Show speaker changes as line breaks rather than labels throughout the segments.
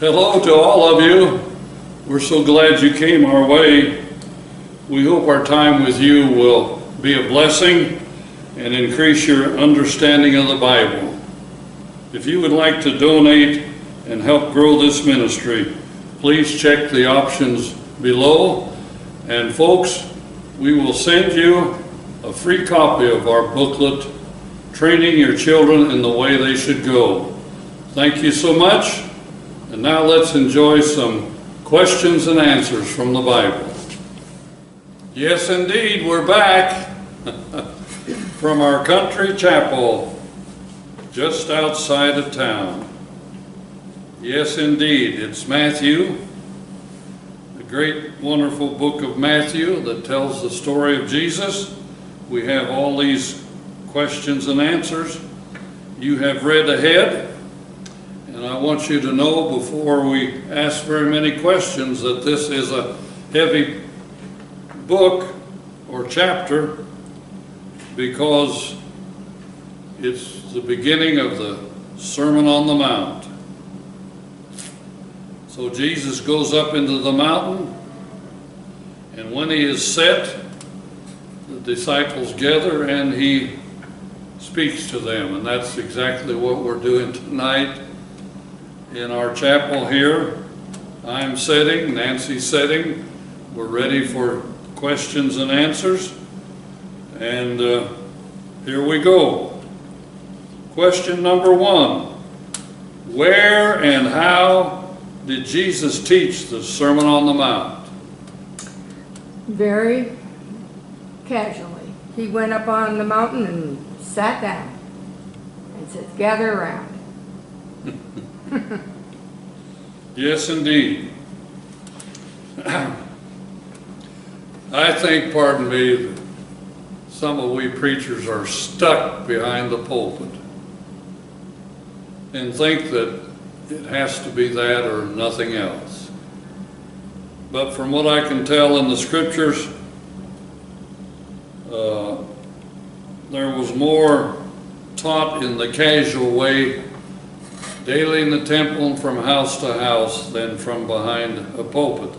Hello to all of you. We're so glad you came our way. We hope our time with you will be a blessing and increase your understanding of the Bible. If you would like to donate and help grow this ministry, please check the options below. And folks, we will send you a free copy of our booklet, Training Your Children in the Way They Should Go. Thank you so much. And now let's enjoy some questions and answers from the Bible. Yes, indeed, we're back from our country chapel just outside of town. Yes, indeed, it's Matthew, the great, wonderful book of Matthew that tells the story of Jesus. We have all these questions and answers. You have read ahead. And I want you to know before we ask very many questions that this is a heavy book or chapter because it's the beginning of the Sermon on the Mount. So Jesus goes up into the mountain, and when he is set, the disciples gather and he speaks to them. And that's exactly what we're doing tonight. In our chapel here, I'm sitting, Nancy's sitting. We're ready for questions and answers. And here we go. Question number 1. Where and how did Jesus teach the Sermon on the Mount?
Very casually. He went up on the mountain and sat down and said, "Gather around."
Yes, indeed. I think, pardon me, that some of we preachers are stuck behind the pulpit and think that it has to be that or nothing else. But from what I can tell in the scriptures, there was more taught in the casual way daily in the temple and from house to house than from behind a pulpit.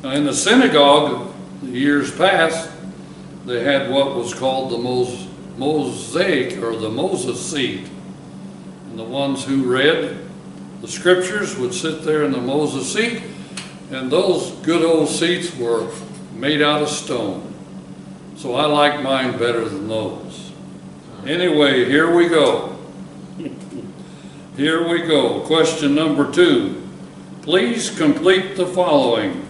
Now, in the synagogue, the years past, they had what was called the mosaic or the Moses seat. And the ones who read the scriptures would sit there in the Moses seat, and those good old seats were made out of stone. So I like mine better than those. Anyway, here we go. Here we go. Question number 2. Please complete the following.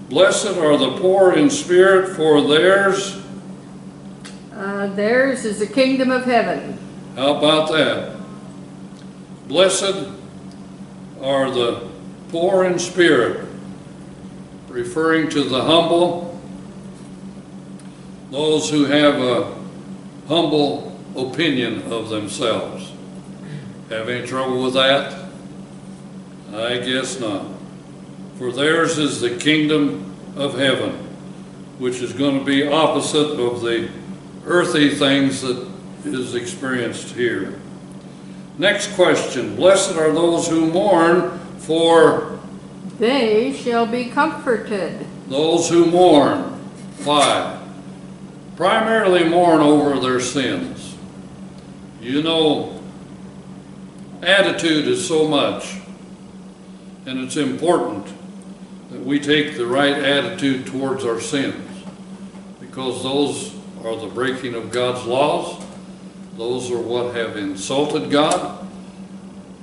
Blessed are the poor in spirit, for theirs
Theirs is the kingdom of heaven.
How about that? Blessed are the poor in spirit, referring to the humble, those who have a humble opinion of themselves. Have any trouble with that? I guess not. For theirs is the kingdom of heaven, which is going to be opposite of the earthy things that is experienced here. Next question. Blessed are those who mourn, for
they shall be comforted.
Those who mourn. Why? Primarily mourn over their sins. You know, attitude is so much, and it's important that we take the right attitude towards our sins, because those are the breaking of God's laws. Those are what have insulted God,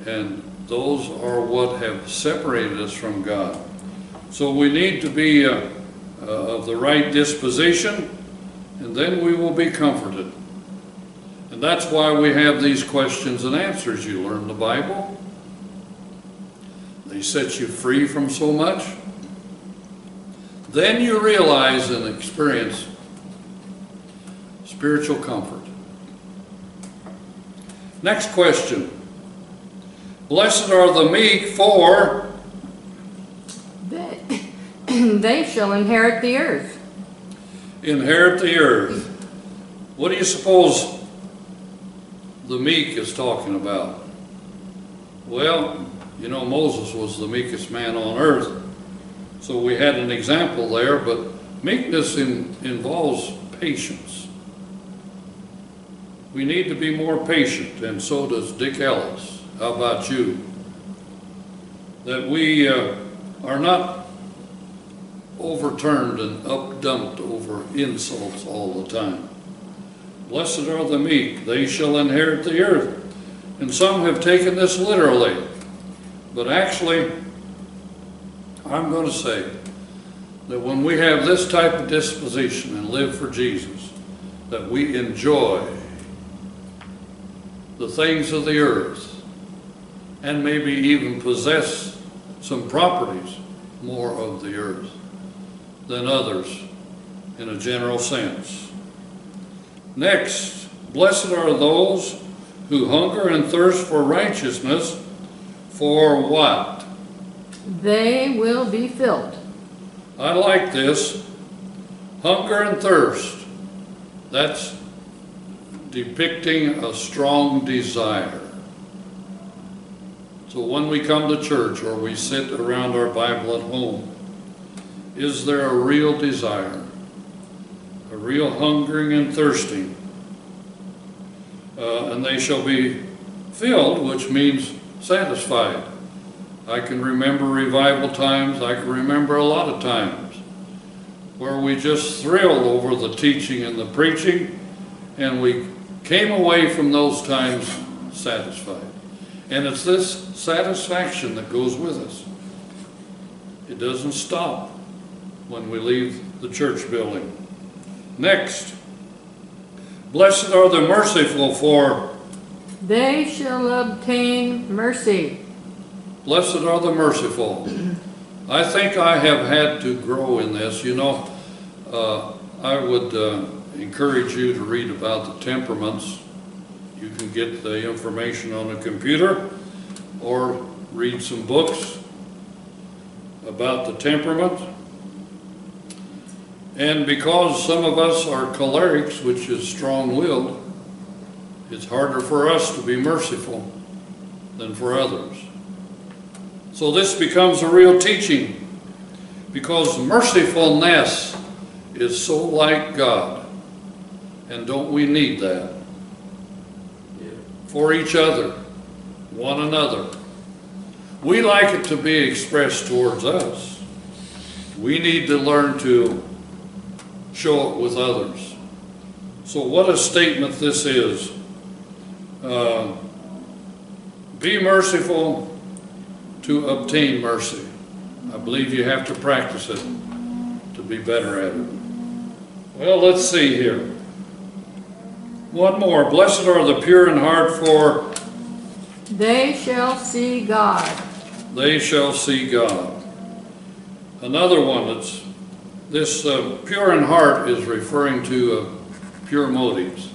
and those are what have separated us from God. So we need to be of the right disposition, and then we will be comforted. And that's why we have these questions and answers. You learn the Bible. They set you free from so much. Then you realize and experience spiritual comfort. Next question. Blessed are the meek, for
they shall inherit the earth.
Inherit the earth. What do you suppose the meek is talking about? Well, You know, Moses was the meekest man on earth. So we had an example there, but meekness involves patience. We need to be more patient, and so does Dick Ellis. How about you? That we are not overturned and up-dumped over insults all the time. Blessed are the meek, they shall inherit the earth. And some have taken this literally. But actually, I'm going to say that when we have this type of disposition and live for Jesus, that we enjoy the things of the earth and maybe even possess some properties more of the earth than others in a general sense. Next, blessed are those who hunger and thirst for righteousness, for what?
They will be filled.
I like this. Hunger and thirst. That's depicting a strong desire. So when we come to church or we sit around our Bible at home, is there a real desire? A real hungering and thirsting? And they shall be filled, which means satisfied. I can remember revival times, I can remember a lot of times where we just thrilled over the teaching and the preaching, and we came away from those times satisfied. And it's this satisfaction that goes with us. It doesn't stop when we leave the church building. Next, blessed are the merciful, for
they shall obtain mercy.
Blessed are the merciful. I think I have had to grow in this. You know, I would encourage you to read about the temperaments. You can get the information on a computer or read some books about the temperament. And because some of us are cholerics, which is strong-willed, it's harder for us to be merciful than for others. So this becomes a real teaching, because mercifulness is so like God. And don't we need that? For each other, one another. We like it to be expressed towards us. We need to learn to show it with others. So what a statement this is. Be merciful to obtain mercy. I believe you have to practice it to be better at it. Well, let's see here. One more. Blessed are the pure in heart, for
they shall see God.
They shall see God. Another one that's this pure in heart is referring to pure motives.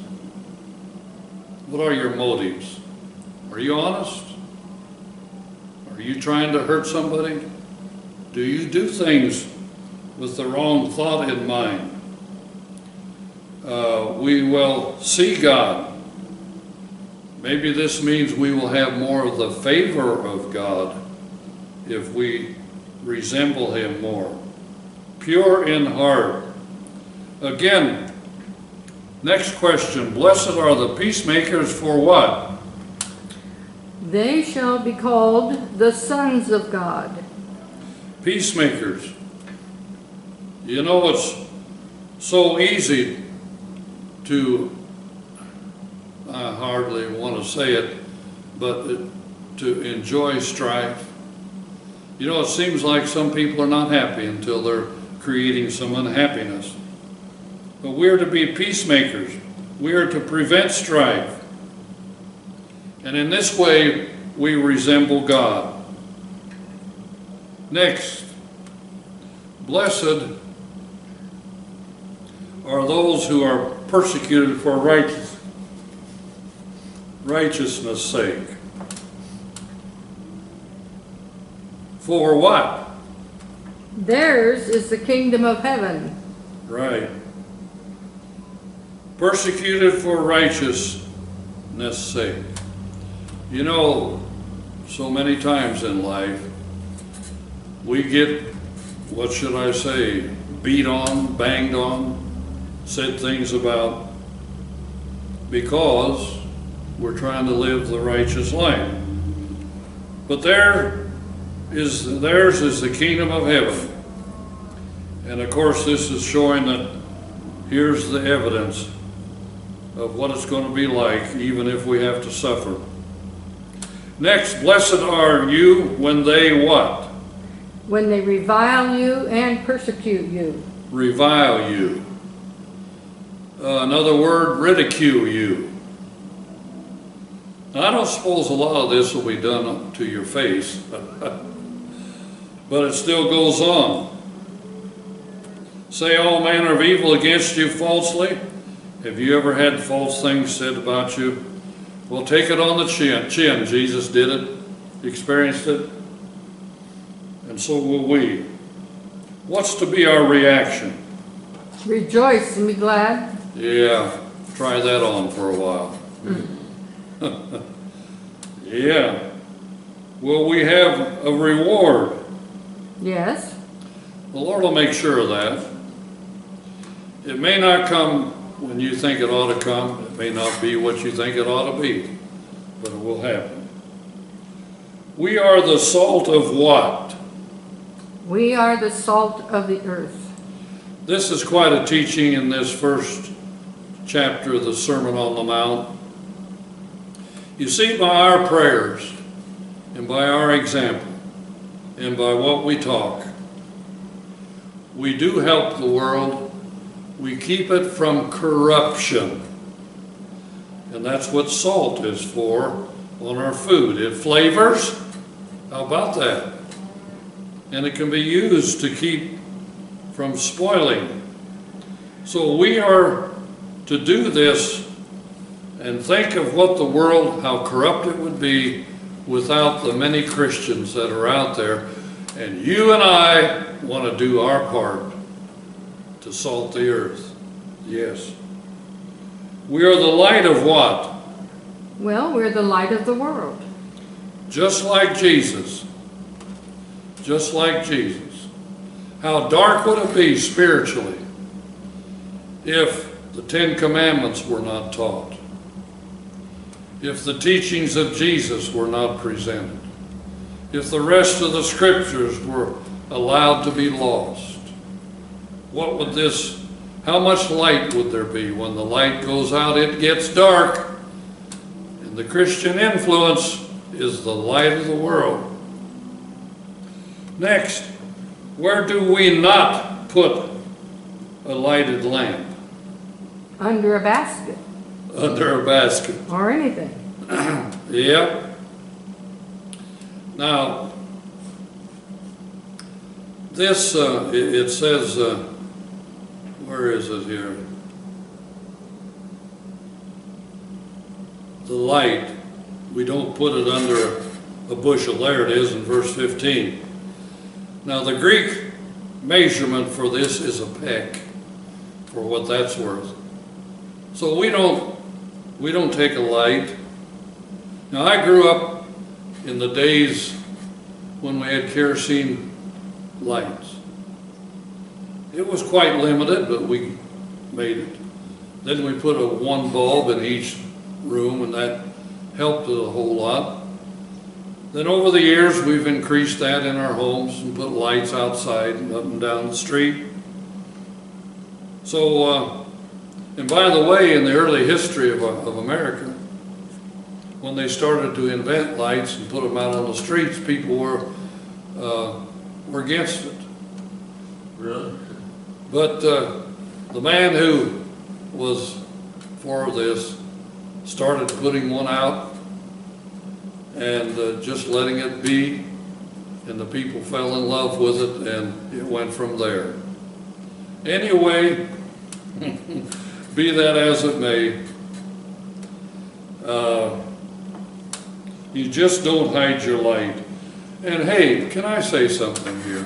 What are your motives? Are you honest? Are you trying to hurt somebody? Do you do things with the wrong thought in mind? We will see God. Maybe this means we will have more of the favor of God if we resemble Him more. Pure in heart. Again, next question. Blessed are the peacemakers, for what?
They shall be called the sons of God.
Peacemakers. You know, it's so easy to, I hardly want to say it, but to enjoy strife. You know, it seems like some people are not happy until they're creating some unhappiness. But we're to be peacemakers. We are to prevent strife. And in this way, we resemble God. Next, blessed are those who are persecuted for righteousness' sake. For what?
Theirs is the kingdom of heaven.
Right. Persecuted for righteousness' sake. You know, so many times in life, we get, what should I say, beat on, banged on, said things about, because we're trying to live the righteous life. But theirs is the kingdom of heaven. And of course, this is showing that here's the evidence of what it's going to be like, even if we have to suffer. Next, blessed are you when they what?
When they revile you and persecute you.
Revile you. Another word, ridicule you. Now, I don't suppose a lot of this will be done to your face, but it still goes on. Say all manner of evil against you falsely. Have you ever had false things said about you? Well, take it on the chin. Jesus did it, experienced it, and so will we. What's to be our reaction?
Rejoice and be glad.
Yeah, try that on for a while. Yeah. Will we have a reward?
Yes.
The Lord will make sure of that. It may not come when you think it ought to come. It may not be what you think it ought to be, but it will happen. We are the salt of what?
We are the salt of the earth.
This is quite a teaching in this first chapter of the Sermon on the Mount. You see, by our prayers and by our example and by what we talk, we do help the world. We keep it from corruption. And that's what salt is for on our food. It flavors. How about that? And it can be used to keep from spoiling. So we are to do this and think of what the world, how corrupt it would be without the many Christians that are out there. And you and I want to do our part to salt the earth. Yes. We are the light of what?
Well, we're the light of the world.
Just like Jesus. Just like Jesus. How dark would it be spiritually if the Ten Commandments were not taught? If the teachings of Jesus were not presented? If the rest of the scriptures were allowed to be lost? What would this, how much light would there be? When the light goes out, it gets dark. And the Christian influence is the light of the world. Next, where do we not put a lighted lamp?
Under a basket.
Under a basket.
Or anything.
Yep. Now, this, it says, where is it here? The light, we don't put it under a bushel. There it is in verse 15. Now the Greek measurement for this is a peck, for what that's worth. So we don't take a light. Now I grew up in the days when we had kerosene lights. It was quite limited, but we made it. Then we put a one bulb in each room, and that helped it a whole lot. Then over the years, we've increased that in our homes and put lights outside and up and down the street. So, and by the way, in the early history of America, when they started to invent lights and put them out on the streets, people were against it.
Really?
But the man who was for this started putting one out and just letting it be, and the people fell in love with it, and it went from there. Anyway, be that as it may, you just don't hide your light. And hey, can I say something here?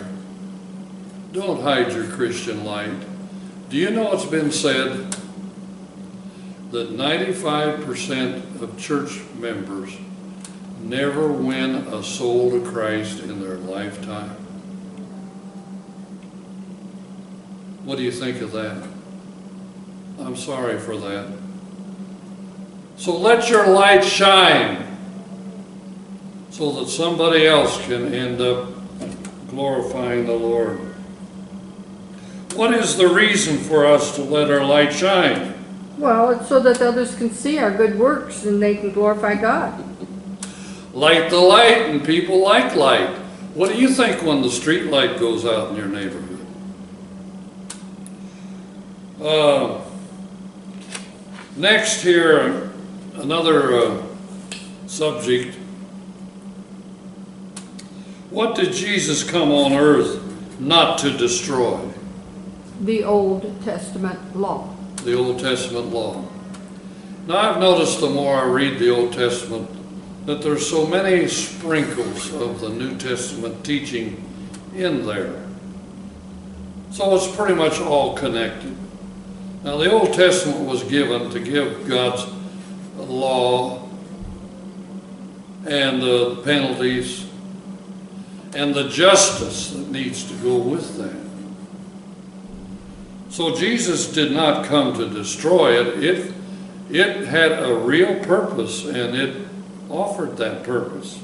Don't hide your Christian light. Do you know it's been said that 95% of church members never win a soul to Christ in their lifetime. What do you think of that? I'm sorry for that. So let your light shine so that somebody else can end up glorifying the Lord. What is the reason for us to let our light shine?
Well, it's so that others can see our good works and they can glorify God.
Light the light, and people like light. What do you think when the street light goes out in your neighborhood? Next here, another subject. What did Jesus come on earth not to destroy?
The Old Testament law.
The Old Testament law. Now I've noticed the more I read the Old Testament that there's so many sprinkles of the New Testament teaching in there. So it's pretty much all connected. Now the Old Testament was given to give God's law and the penalties and the justice that needs to go with that. So Jesus did not come to destroy it. It had a real purpose, and it offered that purpose.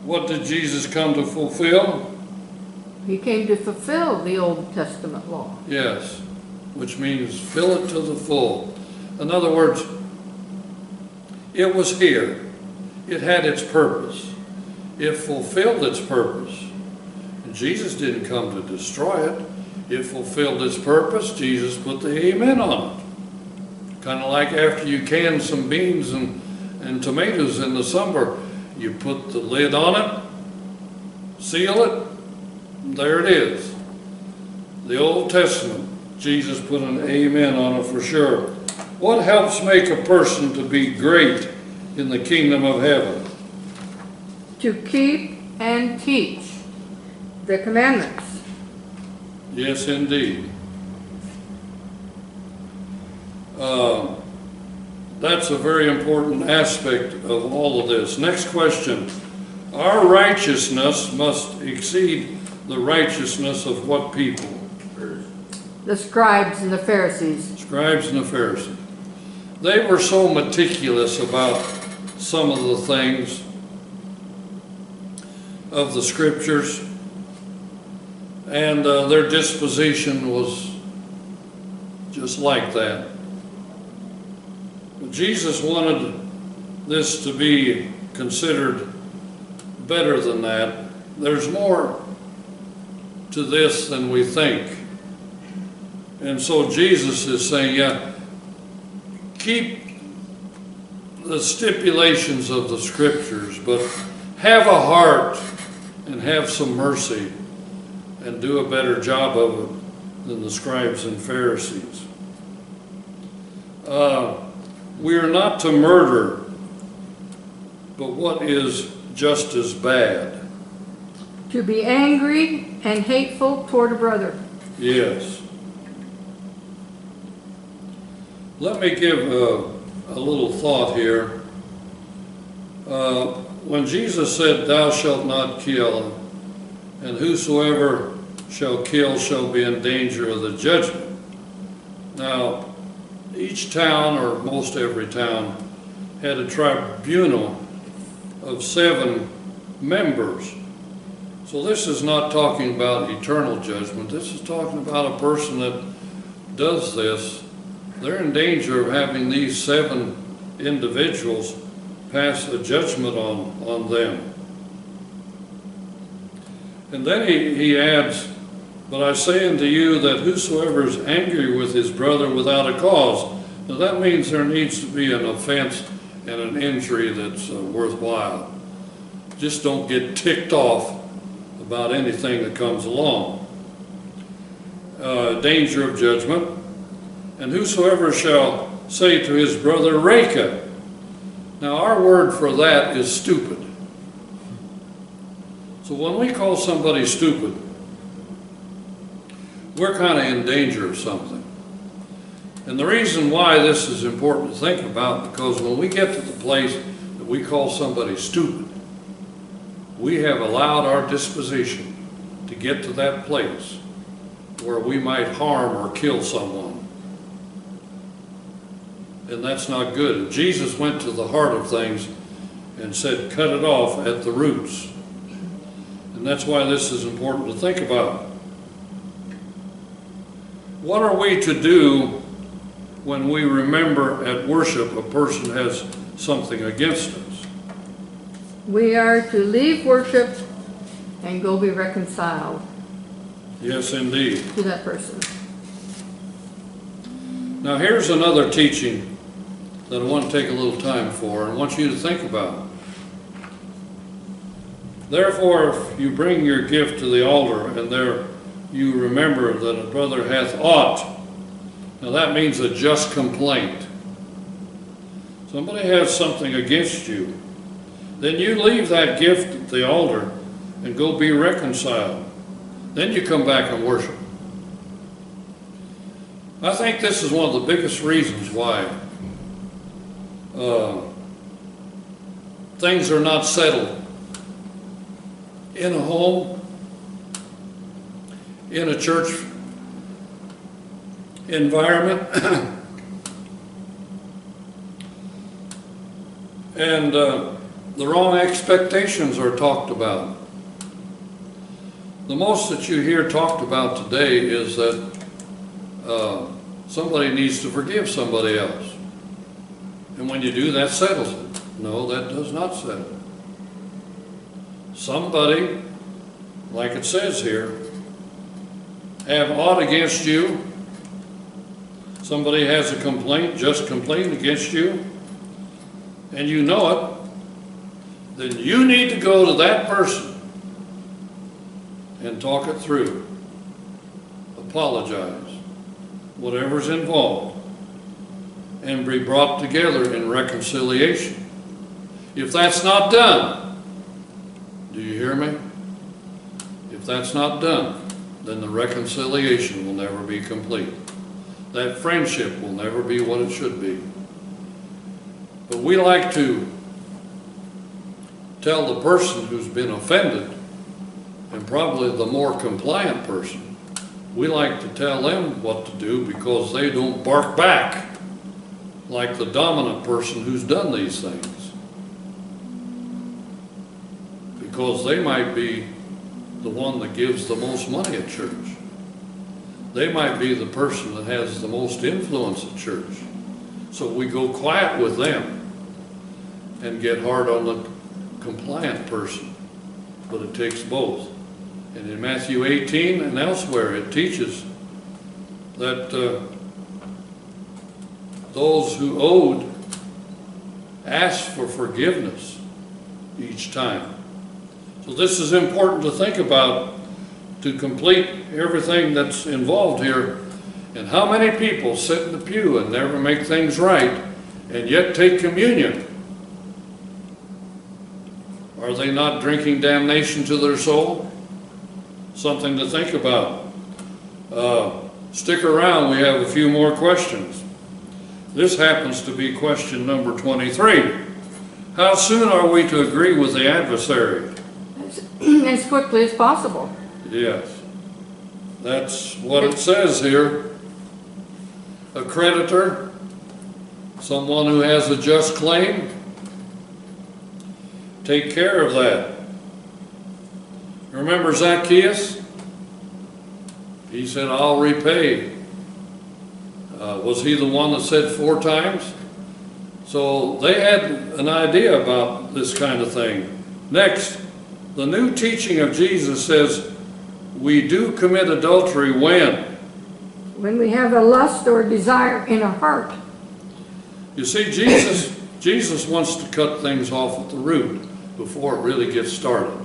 What did Jesus come to fulfill?
He came to fulfill the Old Testament law.
Yes, which means fill it to the full. In other words, it was here. It had its purpose. It fulfilled its purpose. And Jesus didn't come to destroy it. It fulfilled its purpose. Jesus put the amen on it. Kind of like after you can some beans and tomatoes in the summer, you put the lid on it, seal it, and there it is. The Old Testament, Jesus put an amen on it for sure. What helps make a person to be great in the kingdom of heaven?
To keep and teach the commandments.
Yes, indeed. That's a very important aspect of all of this. Next question. Our righteousness must exceed the righteousness of what people?
The scribes and the Pharisees.
Scribes and the Pharisees. They were so meticulous about some of the things of the scriptures, and their disposition was just like that. But Jesus wanted this to be considered better than that. There's more to this than we think. And so Jesus is saying, yeah, keep the stipulations of the scriptures, but have a heart and have some mercy and do a better job of it than the scribes and Pharisees. We are not to murder, but what is just as bad?
To be angry and hateful toward a brother.
Yes. Let me give a little thought here. When Jesus said, "Thou shalt not kill," and whosoever shall kill shall be in danger of the judgment. Now, each town, or most every town, had a tribunal of 7 members. So this is not talking about eternal judgment. This is talking about a person that does this. They're in danger of having these 7 individuals pass a judgment on them. And then he adds, "But I say unto you that whosoever is angry with his brother without a cause," now that means there needs to be an offense and an injury that's worthwhile. Just don't get ticked off about anything that comes along. Danger of judgment. "And whosoever shall say to his brother, Reka." Now our word for that is stupid. So when we call somebody stupid, we're kind of in danger of something. And the reason why this is important to think about, because when we get to the place that we call somebody stupid, we have allowed our disposition to get to that place where we might harm or kill someone. And that's not good. And Jesus went to the heart of things and said, cut it off at the roots. And that's why this is important to think about. What are we to do when we remember at worship a person has something against us?
We are to leave worship and go be reconciled
Yes, indeed.
to that person.
Now here's another teaching that I want to take a little time for and want you to think about. Therefore, if you bring your gift to the altar and there you remember that a brother hath aught, now that means a just complaint. Somebody has something against you, then you leave that gift at the altar and go be reconciled. Then you come back and worship. I think this is one of the biggest reasons why things are not settled in a home, in a church environment, and the wrong expectations are talked about. The most that you hear talked about today is that somebody needs to forgive somebody else. And when you do, that settles it. No, that does not settle it. Somebody, like it says here, have aught against you. Somebody has a complaint, just complaint against you, and you know it, then you need to go to that person and talk it through. Apologize, whatever's involved, and be brought together in reconciliation. If that's not done, do you hear me? If that's not done, then the reconciliation will never be complete. That friendship will never be what it should be. But we like to tell the person who's been offended, and probably the more compliant person, we like to tell them what to do because they don't bark back like the dominant person who's done these things. Because they might be the one that gives the most money at church. They might be the person that has the most influence at church. So we go quiet with them and get hard on the compliant person. But it takes both. And in Matthew 18 and elsewhere, it teaches that those who owed asked for forgiveness each time. So this is important to think about to complete everything that's involved here. And how many people sit in the pew and never make things right and yet take communion? Are they not drinking damnation to their soul? Something to think about. Stick around, we have a few more questions. This happens to be question number 23. How soon are we to agree with the adversary?
As quickly as possible.
Yes, that's what it says here. A creditor, someone who has a just claim, take care of that. Remember Zacchaeus? He said, I'll repay. Was he the one that said 4 times? So they had an idea about this kind of thing. Next, the new teaching of Jesus says, we do commit adultery when?
When we have a lust or desire in our heart.
You see, Jesus wants to cut things off at the root before it really gets started.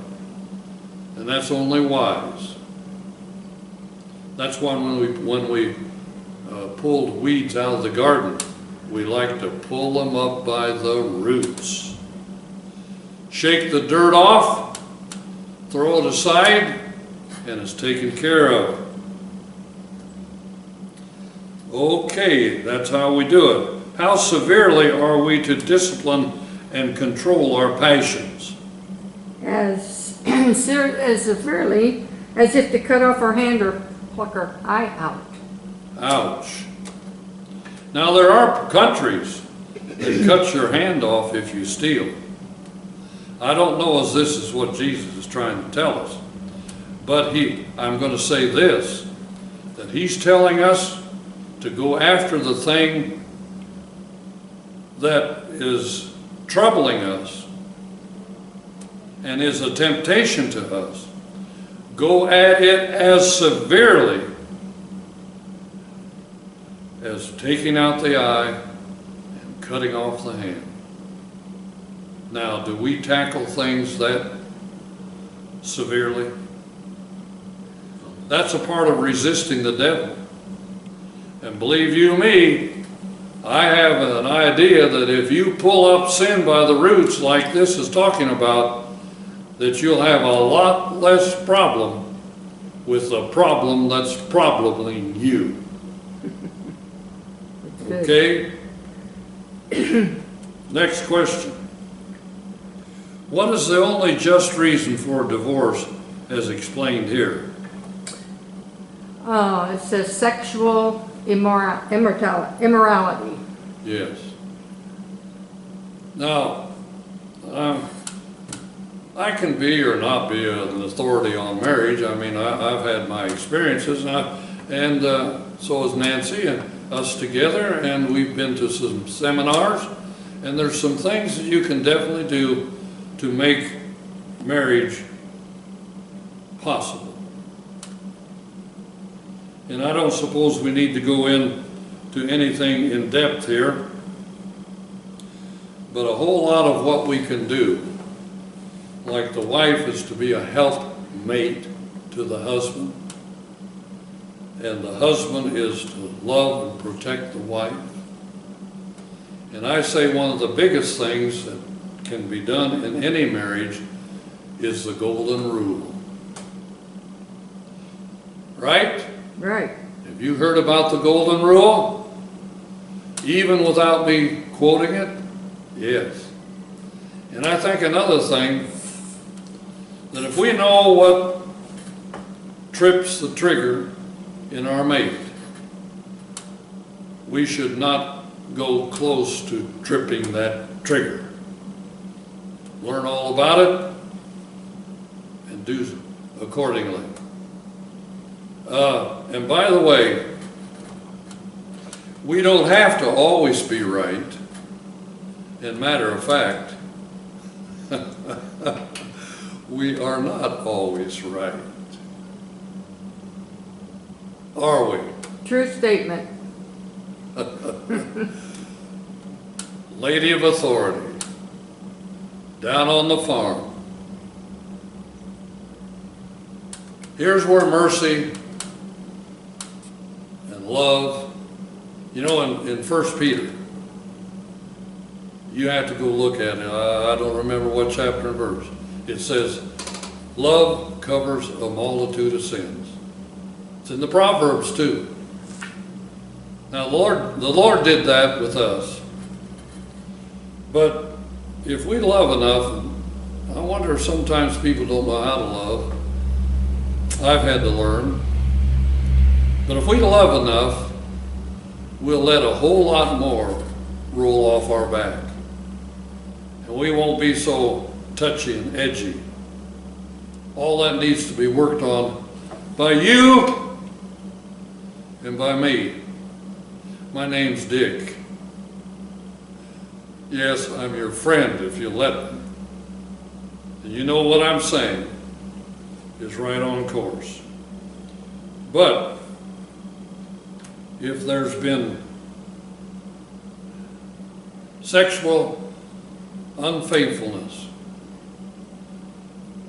And that's only wise. That's why when we pulled weeds out of the garden, we like to pull them up by the roots. Shake the dirt off, throw it aside, and it's taken care of. Okay, that's how we do it. How severely are we to discipline and control our passions?
As severely as if to cut off her hand or pluck her eye out.
Ouch. Now there are countries that cut your hand off if you steal. I don't know if this is what Jesus is trying to tell us, but I'm going to say this, that he's telling us to go after the thing that is troubling us and is a temptation to us. Go at it as severely as taking out the eye and cutting off the hand. Now, do we tackle things that severely? That's a part of resisting the devil. And believe you me, I have an idea that if you pull up sin by the roots like this is talking about, that you'll have a lot less problem with the problem that's probleming you. Okay? Next question. What is the only just reason for divorce as explained here?
It says sexual immorality.
Yes. Now, I can be or not be an authority on marriage. I mean, I've had my experiences, and so has Nancy and us together, and we've been to some seminars, and there's some things that you can definitely do to make marriage possible. And I don't suppose we need to go into anything in depth here, but a whole lot of what we can do, like the wife is to be a helpmate to the husband, and the husband is to love and protect the wife. And I say one of the biggest things that can be done in any marriage is the golden rule. Right?
Right.
Have you heard about the golden rule? Even without me quoting it? Yes. And I think another thing, that if we know what trips the trigger in our mate, we should not go close to tripping that trigger. Learn all about it and do accordingly. And by the way, we don't have to always be right. And matter of fact, we are not always right. Are we?
True statement.
Lady of authority, down on the farm. Here's where mercy and love, you know, in 1 Peter, you have to go look at it. I don't remember what chapter and verse. It says, love covers a multitude of sins. It's in the Proverbs too. Now, the Lord did that with us. But if we love enough, I wonder if sometimes people don't know how to love. I've had to learn. But if we love enough, we'll let a whole lot more roll off our back. And we won't be so touchy and edgy. All that needs to be worked on by you and by me. My name's Dick. Yes, I'm your friend if you let me. And you know what I'm saying is right on course. But if there's been sexual unfaithfulness,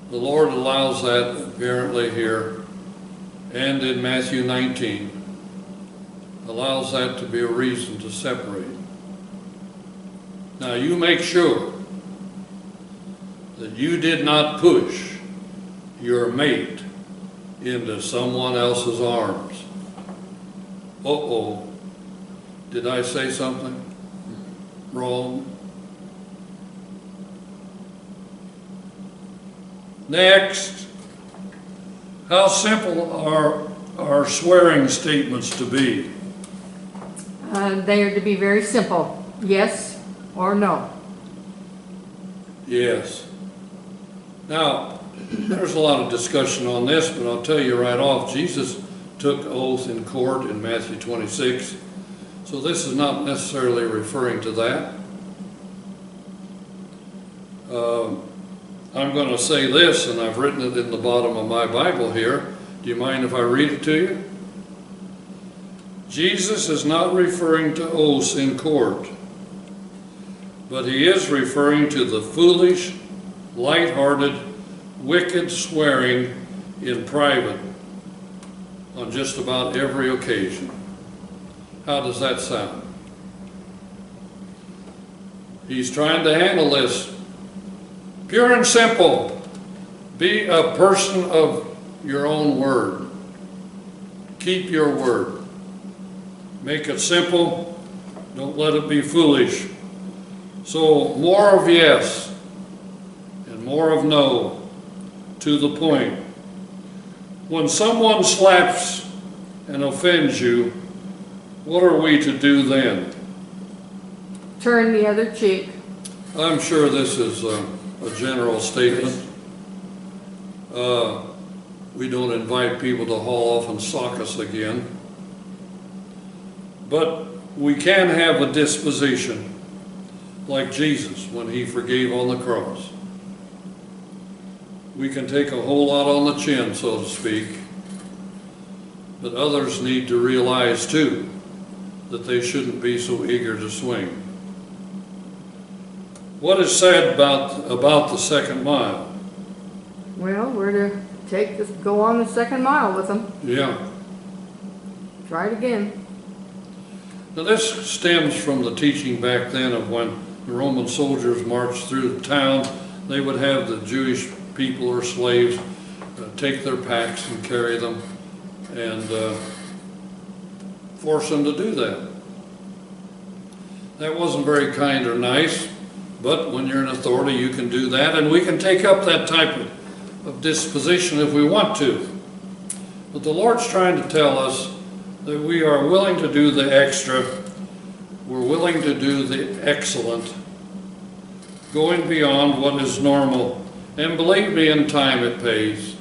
the Lord allows that apparently here and in Matthew 19, allows that to be a reason to separate. Now you make sure that you did not push your mate into someone else's arms. Uh-oh, Did I say something wrong? Next, how simple are our swearing statements to be?
They are to be very simple, yes or no.
Yes. Now, there's a lot of discussion on this, but I'll tell you right off, Jesus took oath in court in Matthew 26, so this is not necessarily referring to that. I'm going to say this, and I've written it in the bottom of my Bible here. Do you mind if I read it to you? Jesus is not referring to oaths in court, but he is referring to the foolish, light-hearted, wicked swearing in private on just about every occasion. How does that sound? He's trying to handle this pure and simple. Be a person of your own word. Keep your word. Make it simple. Don't let it be foolish. So more of yes and more of no, to the point. When someone slaps and offends you, what are we to do then?
Turn the other cheek.
I'm sure this is a general statement. We don't invite people to haul off and sock us again. But we can have a disposition like Jesus when he forgave on the cross. We can take a whole lot on the chin, so to speak, but others need to realize too that they shouldn't be so eager to swing. What is said about the second mile?
Well, we're to go on the second mile with them.
Yeah.
Try it again.
Now this stems from the teaching back then of when the Roman soldiers marched through the town. They would have the Jewish people or slaves take their packs and carry them and force them to do that. That wasn't very kind or nice, but when you're in authority you can do that, and we can take up that type of disposition if we want to. But the Lord's trying to tell us that we are willing to do the extra, we're willing to do the excellent, going beyond what is normal. And believe me, in time it pays.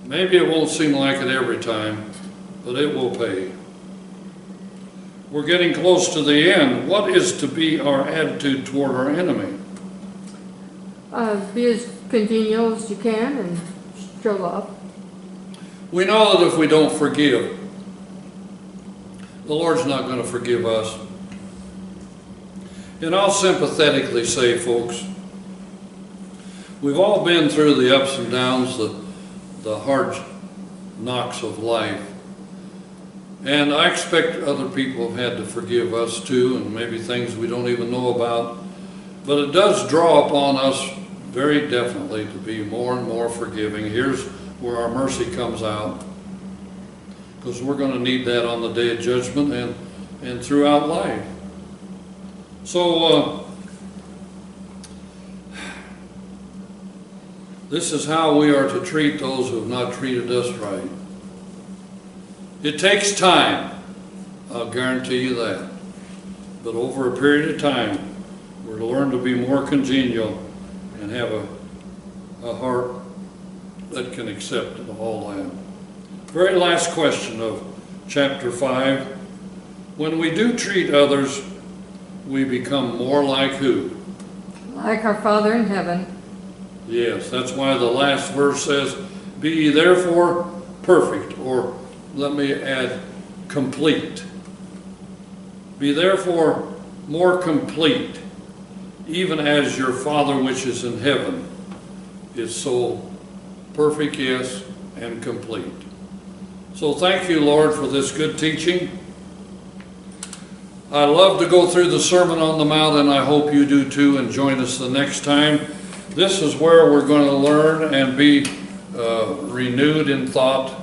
Maybe it won't seem like it every time, but it will pay. We're getting close to the end. What is to be our attitude toward our enemy?
Be as congenial as you can and show love.
We know that if we don't forgive, the Lord's not going to forgive us. And I'll sympathetically say, folks, we've all been through the ups and downs, the hard knocks of life. And I expect other people have had to forgive us too, and maybe things we don't even know about. But it does draw upon us very definitely to be more and more forgiving. Here's where our mercy comes out, because we're going to need that on the day of judgment and throughout life. So this is how we are to treat those who have not treated us right. It takes time, I'll guarantee you that. But over a period of time, we're to learn to be more congenial and have a heart that can accept all that. Very last question of chapter 5. When we do treat others, we become more like who?
Like our Father in heaven.
Yes, that's why the last verse says, "Be ye therefore perfect," or let me add, complete. Be therefore more complete, even as your Father which is in heaven is so perfect, yes, and complete. So thank you, Lord, for this good teaching. I love to go through the Sermon on the Mount, and I hope you do too, and join us the next time. This is where we're going to learn and be renewed in thought.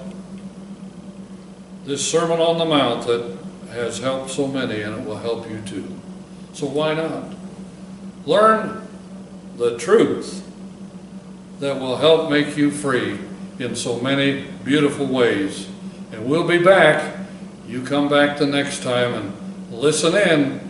This Sermon on the Mount that has helped so many, and it will help you too. So why not? Learn the truth that will help make you free in so many beautiful ways. And we'll be back. You come back the next time and listen in